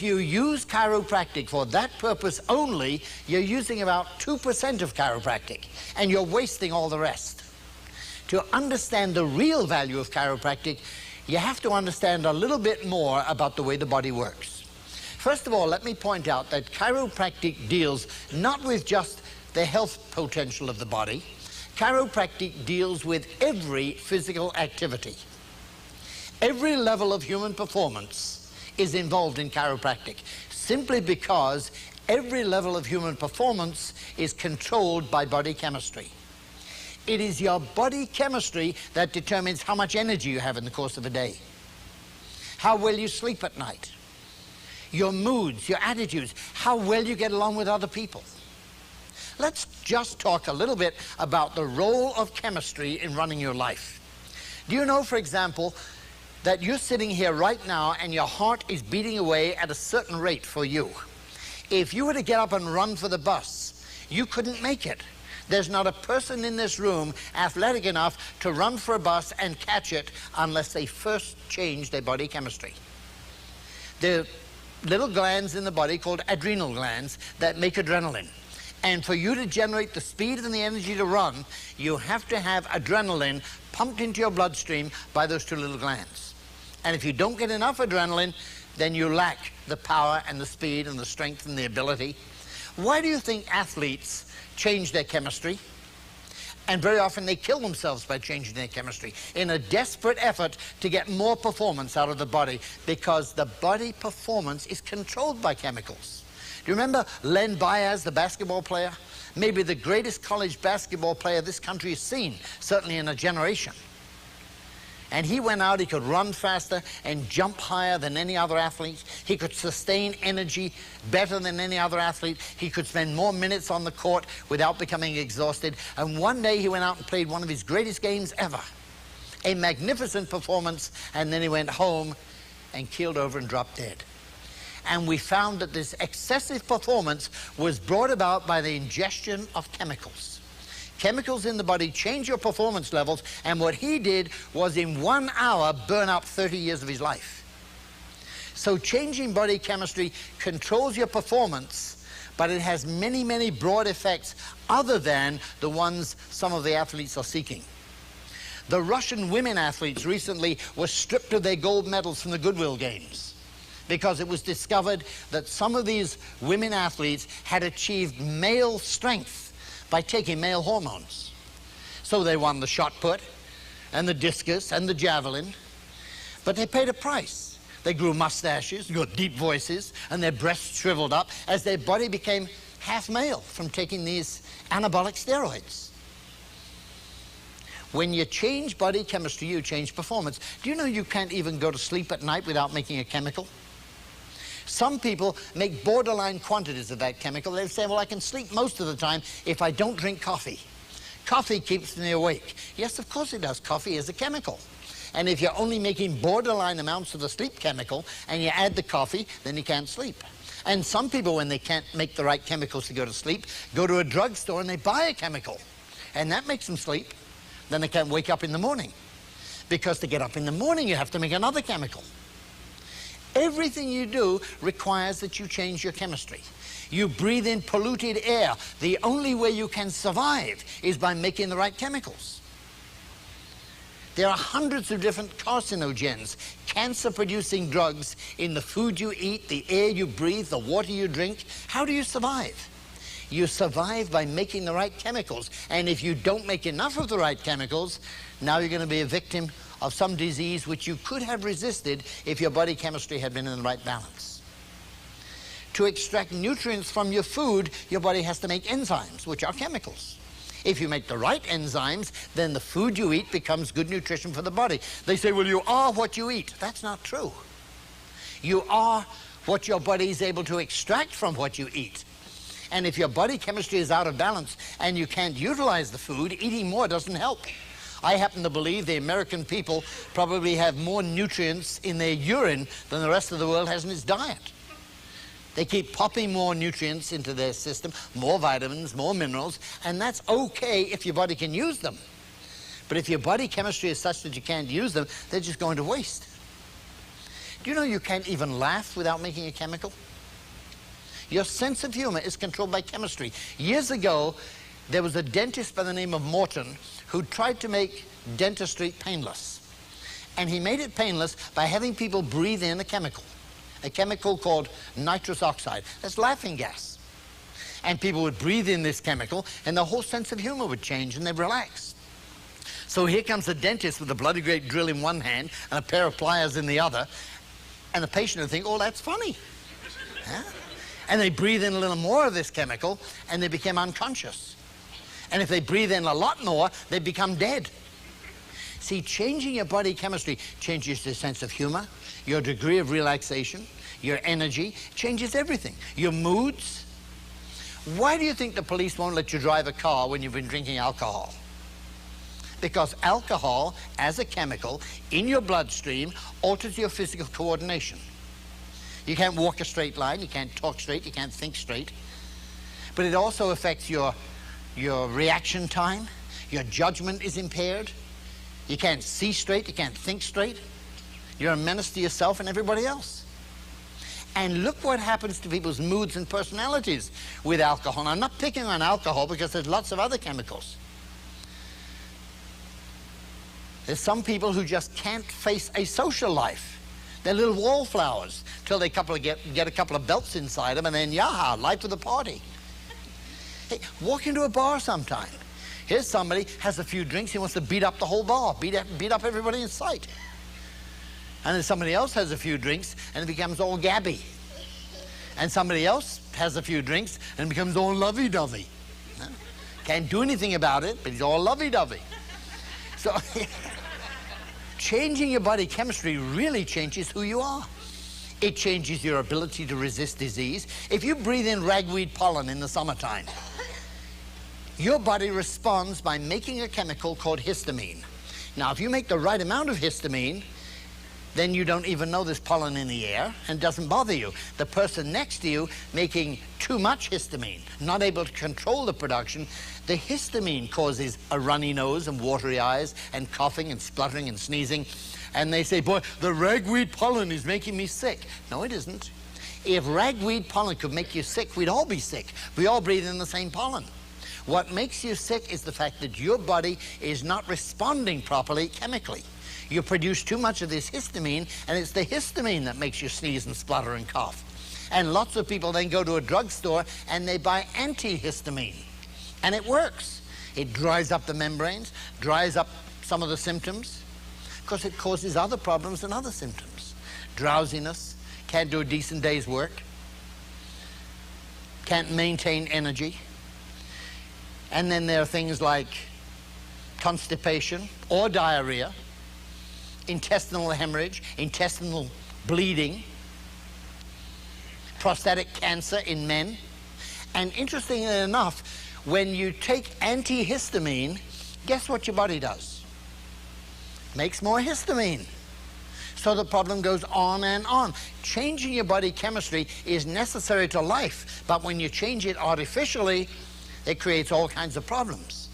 If you use chiropractic for that purpose only, you're using about 2% of chiropractic, and you're wasting all the rest. To understand the real value of chiropractic, you have to understand a little bit more about the way the body works. First of all, let me point out that chiropractic deals not with just the health potential of the body. Chiropractic deals with every physical activity. Every level of human performance is involved in chiropractic, simply because every level of human performance is controlled by body chemistry. It is your body chemistry that determines how much energy you have in the course of a day, how well you sleep at night, your moods, your attitudes, how well you get along with other people. Let's just talk a little bit about the role of chemistry in running your life. Do you know, for example, that you're sitting here right now and your heart is beating away at a certain rate for you? If you were to get up and run for the bus, you couldn't make it. There's not a person in this room athletic enough to run for a bus and catch it unless they first change their body chemistry. There are little glands in the body called adrenal glands that make adrenaline. And for you to generate the speed and the energy to run, you have to have adrenaline pumped into your bloodstream by those two little glands. And if you don't get enough adrenaline, then you lack the power and the speed and the strength and the ability. Why do you think athletes change their chemistry? And very often they kill themselves by changing their chemistry in a desperate effort to get more performance out of the body, because the body performance is controlled by chemicals. Do you remember Len Bias, the basketball player? Maybe the greatest college basketball player this country has seen, certainly in a generation. And he went out, he could run faster and jump higher than any other athlete. He could sustain energy better than any other athlete. He could spend more minutes on the court without becoming exhausted. And one day he went out and played one of his greatest games ever. A magnificent performance, and then he went home and keeled over and dropped dead. And we found that this excessive performance was brought about by the ingestion of chemicals. Chemicals in the body change your performance levels, and what he did was in 1 hour burn up 30 years of his life. So changing body chemistry controls your performance, but it has many, many broad effects other than the ones some of the athletes are seeking. The Russian women athletes recently were stripped of their gold medals from the Goodwill Games, because it was discovered that some of these women athletes had achieved male strength by taking male hormones. So they won the shot put and the discus and the javelin, but they paid a price. They grew mustaches, got deep voices, and their breasts shriveled up as their body became half male from taking these anabolic steroids. When you change body chemistry, you change performance. Do you know you can't even go to sleep at night without making a chemical? Some people make borderline quantities of that chemical. They say, well, I can sleep most of the time if I don't drink coffee. Coffee keeps me awake. Yes, of course it does. Coffee is a chemical. And if you're only making borderline amounts of the sleep chemical and you add the coffee, then you can't sleep. And some people, when they can't make the right chemicals to go to sleep, go to a drugstore and they buy a chemical. And that makes them sleep. Then they can't wake up in the morning. Because to get up in the morning, you have to make another chemical. Everything you do requires that you change your chemistry. You breathe in polluted air. The only way you can survive is by making the right chemicals. There are hundreds of different carcinogens, cancer-producing drugs in the food you eat, the air you breathe, the water you drink. How do you survive? You survive by making the right chemicals. And if you don't make enough of the right chemicals, now you're going to be a victim of some disease which you could have resisted if your body chemistry had been in the right balance. To extract nutrients from your food, your body has to make enzymes, which are chemicals. If you make the right enzymes, then the food you eat becomes good nutrition for the body. They say, well, you are what you eat. That's not true. You are what your body is able to extract from what you eat. And if your body chemistry is out of balance and you can't utilize the food, eating more doesn't help. I happen to believe the American people probably have more nutrients in their urine than the rest of the world has in its diet. They keep popping more nutrients into their system, more vitamins, more minerals, and that's okay if your body can use them. But if your body chemistry is such that you can't use them, they're just going to waste. Do you know you can't even laugh without making a chemical? Your sense of humor is controlled by chemistry. Years ago, there was a dentist by the name of Morton who tried to make dentistry painless. And he made it painless by having people breathe in a chemical called nitrous oxide. That's laughing gas. And people would breathe in this chemical, and their whole sense of humor would change, and they'd relax. So here comes the dentist with a bloody great drill in one hand and a pair of pliers in the other, and the patient would think, oh, that's funny. Huh? And they breathe in a little more of this chemical, and they become unconscious. And if they breathe in a lot more, they become dead. See, changing your body chemistry changes your sense of humor, your degree of relaxation, your energy, changes everything. Your moods. Why do you think the police won't let you drive a car when you've been drinking alcohol? Because alcohol, as a chemical, in your bloodstream, alters your physical coordination. You can't walk a straight line, you can't talk straight, you can't think straight. But it also affects your reaction time. Your judgment is impaired. You can't see straight, you can't think straight. You're a menace to yourself and everybody else. And look what happens to people's moods and personalities with alcohol. Now, I'm not picking on alcohol because there's lots of other chemicals. There's some people who just can't face a social life. They're little wallflowers till they get a couple of belts inside them, and then yaha, life of the party. Hey, walk into a bar sometime. Here's somebody has a few drinks, he wants to beat up the whole bar, beat up everybody in sight. And then somebody else has a few drinks and it becomes all gabby. And somebody else has a few drinks and becomes all lovey-dovey. Can't do anything about it, but he's all lovey-dovey. So changing your body chemistry really changes who you are. It changes your ability to resist disease. If you breathe in ragweed pollen in the summertime, your body responds by making a chemical called histamine. Now, if you make the right amount of histamine, then you don't even know there's pollen in the air and it doesn't bother you. The person next to you making too much histamine, not able to control the production, the histamine causes a runny nose and watery eyes and coughing and spluttering and sneezing. And they say, boy, the ragweed pollen is making me sick. No, it isn't. If ragweed pollen could make you sick, we'd all be sick. We all breathe in the same pollen. What makes you sick is the fact that your body is not responding properly chemically. You produce too much of this histamine, and it's the histamine that makes you sneeze and splutter and cough. And lots of people then go to a drugstore and they buy antihistamine. And it works. It dries up the membranes, dries up some of the symptoms, because it causes other problems and other symptoms. Drowsiness, can't do a decent day's work, can't maintain energy. And then there are things like constipation or diarrhea, intestinal hemorrhage, intestinal bleeding, prostatic cancer in men. And interestingly enough, when you take antihistamine, guess what your body does? Makes more histamine. So the problem goes on and on. Changing your body chemistry is necessary to life, but when you change it artificially, it creates all kinds of problems.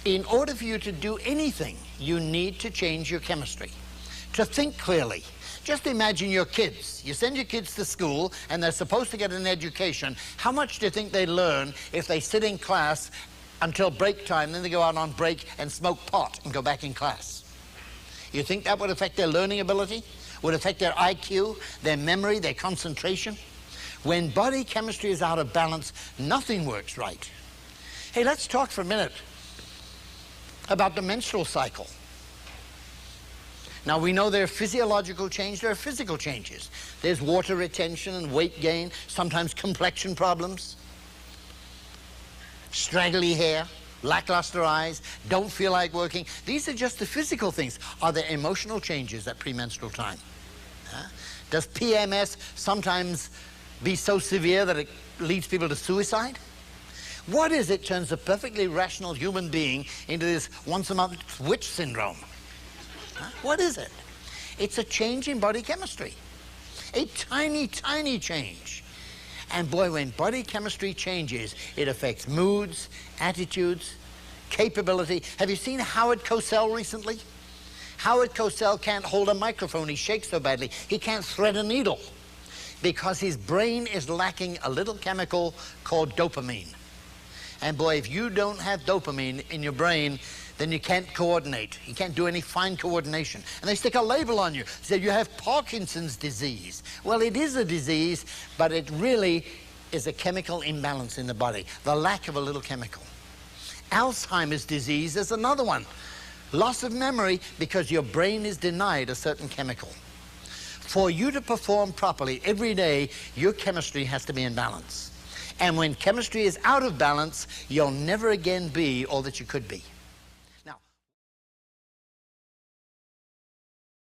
In order for you to do anything, you need to change your chemistry, to think clearly. Just imagine your kids. You send your kids to school and they're supposed to get an education. How much do you think they learn if they sit in class until break time, then they go out on break and smoke pot and go back in class? You think that would affect their learning ability? Would affect their IQ, their memory, their concentration? When body chemistry is out of balance, nothing works right. Hey, let's talk for a minute about the menstrual cycle. Now, we know there are physiological changes, there are physical changes. There's water retention and weight gain, sometimes complexion problems, straggly hair, lackluster eyes, don't feel like working. These are just the physical things. Are there emotional changes at premenstrual time? Does PMS sometimes be so severe that it leads people to suicide? What is it turns a perfectly rational human being into this once-a-month witch syndrome? What is it? It's a change in body chemistry. A tiny, tiny change. And boy, when body chemistry changes, it affects moods, attitudes, capability. Have you seen Howard Cosell recently? Howard Cosell can't hold a microphone. He shakes so badly. He can't thread a needle because his brain is lacking a little chemical called dopamine. And boy, if you don't have dopamine in your brain, then you can't coordinate. You can't do any fine coordination. And they stick a label on you. They say you have Parkinson's disease. Well, it is a disease, but it really is a chemical imbalance in the body, the lack of a little chemical. Alzheimer's disease is another one. Loss of memory because your brain is denied a certain chemical. For you to perform properly every day, your chemistry has to be in balance. And when chemistry is out of balance, you'll never again be all that you could be.